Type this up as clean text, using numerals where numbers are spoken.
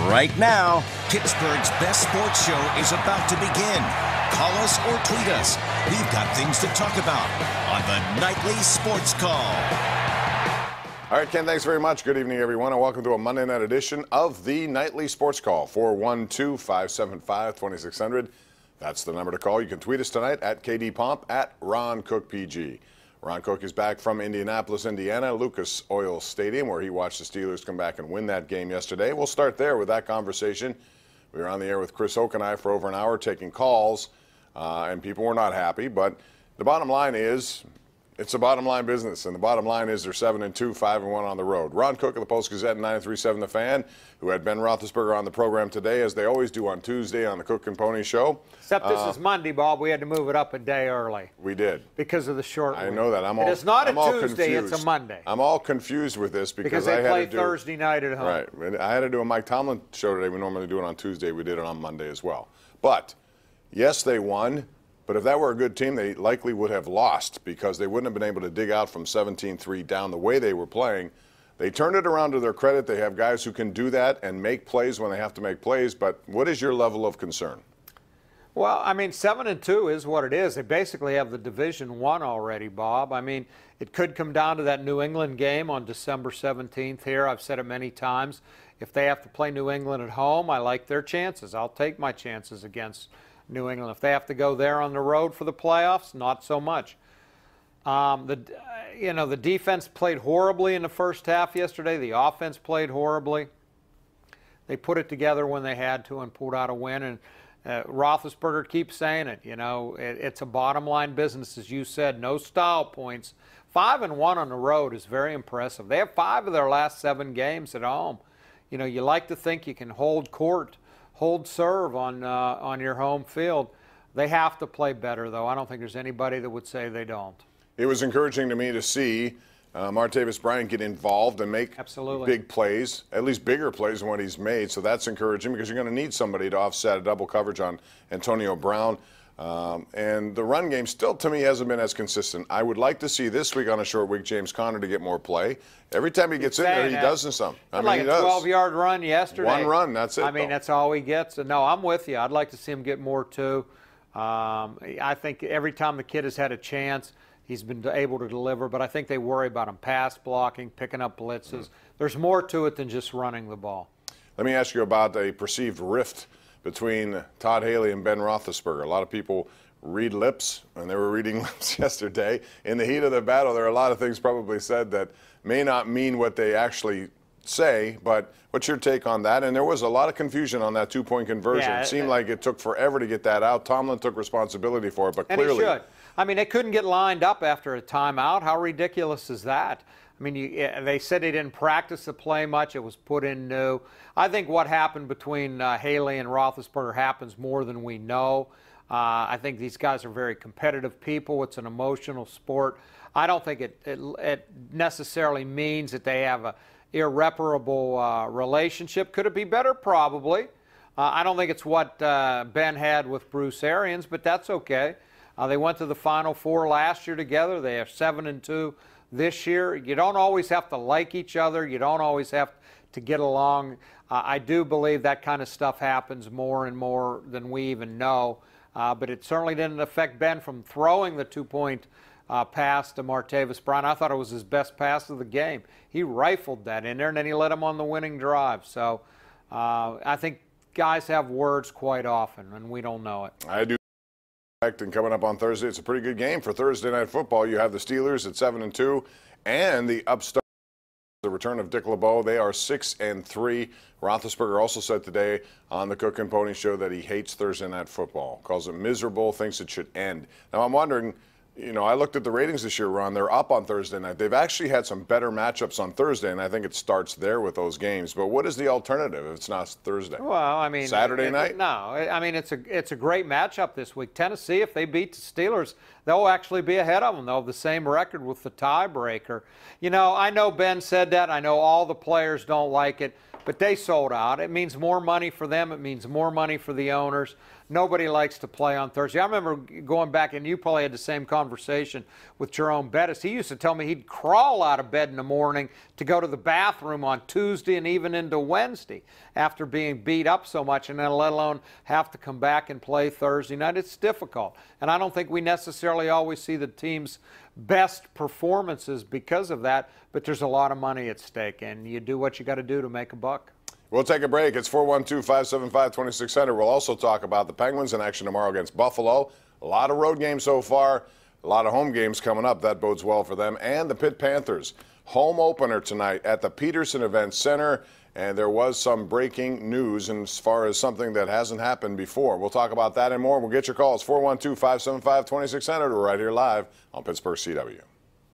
Right now, Pittsburgh's best sports show is about to begin. Call us or tweet us. We've got things to talk about on the Nightly Sports Call. All right, Ken, thanks very much. Good evening, everyone, and welcome to a Monday night edition of the Nightly Sports Call. 412-575-2600. That's the number to call. You can tweet us tonight at KDPomp, at Ron Cook PG. Ron Cook is back from Indianapolis, Indiana, Lucas Oil Stadium, where he watched the Steelers come back and win that game yesterday. We'll start there with that conversation. We were on the air with Chris Oak and I for over an hour taking calls, and people were not happy. But the bottom line is, it's a bottom line business, and the bottom line is they're 7-2, 5-1 on the road. Ron Cook of the Post-Gazette and 93.7 The Fan, who had Ben Roethlisberger on the program today, as they always do on Tuesday on the Cook and Pony Show. Except this is Monday, Bob. We had to move it up a day early. We did. Because of the short week. I know that. It's not a Tuesday, it's a Monday. I'm all confused with this because they I had play to do Thursday night at home. Right. I had to do a Mike Tomlin show today. We normally do it on Tuesday. We did it on Monday as well. But, yes, they won. But if that were a good team, they likely would have lost because they wouldn't have been able to dig out from 17-3 down the way they were playing. They turned it around to their credit. They have guys who can do that and make plays when they have to make plays. But what is your level of concern? Well, I mean, 7-2 is what it is. They basically have the Division I already, Bob. I mean, it could come down to that New England game on December 17th here. I've said it many times. If they have to play New England at home, I like their chances. I'll take my chances against New England. If they have to go there on the road for the playoffs, not so much. The defense played horribly in the first half yesterday. The offense played horribly. They put it together when they had to and pulled out a win. And Roethlisberger keeps saying it. You know, it's a bottom line business, as you said. No style points. 5-1 on the road is very impressive. They have 5 of their last 7 games at home. You know, you like to think you can hold serve on your home field. They have to play better, though. I don't think there's anybody that would say they don't. It was encouraging to me to see Martavis Bryant get involved and make big plays, at least bigger plays than what he's made. So that's encouraging because you're going to need somebody to offset a double coverage on Antonio Brown. And the run game still, to me, hasn't been as consistent. I would like to see this week on a short week James Conner to get more play. Every time he gets in there, he does something. I mean, like a 12-yard run yesterday. One run, that's it. I mean, that's all he gets. No, I'm with you. I'd like to see him get more, too. I think every time the kid has had a chance, he's been able to deliver. But I think they worry about him pass blocking, picking up blitzes. There's more to it than just running the ball. Let me ask you about a perceived rift between Todd Haley and Ben Roethlisberger. A lot of people read lips, and they were reading lips yesterday. In the heat of the battle, there are a lot of things probably said that may not mean what they actually say, but what's your take on that? And there was a lot of confusion on that 2-point conversion. It seemed like it took forever to get that out. Tomlin took responsibility for it, but clearly. And he should. I mean, they couldn't get lined up after a timeout. How ridiculous is that? I mean, they said they didn't practice the play much. It was put in new. I think what happened between Haley and Roethlisberger happens more than we know. I think these guys are very competitive people. It's an emotional sport. I don't think it necessarily means that they have an irreparable relationship. Could it be better? Probably. I don't think it's what Ben had with Bruce Arians, but that's okay. They went to the Final Four last year together. They are 7-2 this year. You don't always have to like each other. You don't always have to get along. I do believe that kind of stuff happens more and more than we even know. But it certainly didn't affect Ben from throwing the 2-point pass to Martavis Bryant. I thought it was his best pass of the game. He rifled that in there, and then he led him on the winning drive. So I think guys have words quite often, and we don't know it. I do. And coming up on Thursday, it's a pretty good game for Thursday Night Football. You have the Steelers at 7-2 and the upstart, the return of Dick LeBeau. They are 6-3. Roethlisberger also said today on the Cook and Pony Show that he hates Thursday Night Football, calls it miserable, thinks it should end. Now, I'm wondering, you know, I looked at the ratings this year, Ron. They're up on Thursday night. They've actually had some better matchups on Thursday, and I think it starts there with those games. But what is the alternative if it's not Thursday? Well, I mean, Saturday night? No, I mean, it's a great matchup this week. Tennessee, if they beat the Steelers, they'll actually be ahead of them. They'll have the same record with the tiebreaker. You know, I know Ben said that. I know all the players don't like it, but they sold out. It means more money for them. It means more money for the owners. nobody likes to play on Thursday. I remember going back, and you probably had the same conversation with Jerome Bettis. He used to tell me he'd crawl out of bed in the morning to go to the bathroom on Tuesday and even into Wednesday after being beat up so much, and then let alone have to come back and play Thursday night. It's difficult. And I don't think we necessarily always see the team's best performances because of that, but there's a lot of money at stake, and you do what you got to do to make a buck. We'll take a break. It's 412-575-2600. We'll also talk about the Penguins in action tomorrow against Buffalo. A lot of road games so far, a lot of home games coming up. That bodes well for them. And the Pitt Panthers home opener tonight at the Peterson Event Center. And there was some breaking news as far as something that hasn't happened before. We'll talk about that and more. We'll get your calls, 412-575-2600. We're right here live on Pittsburgh CW.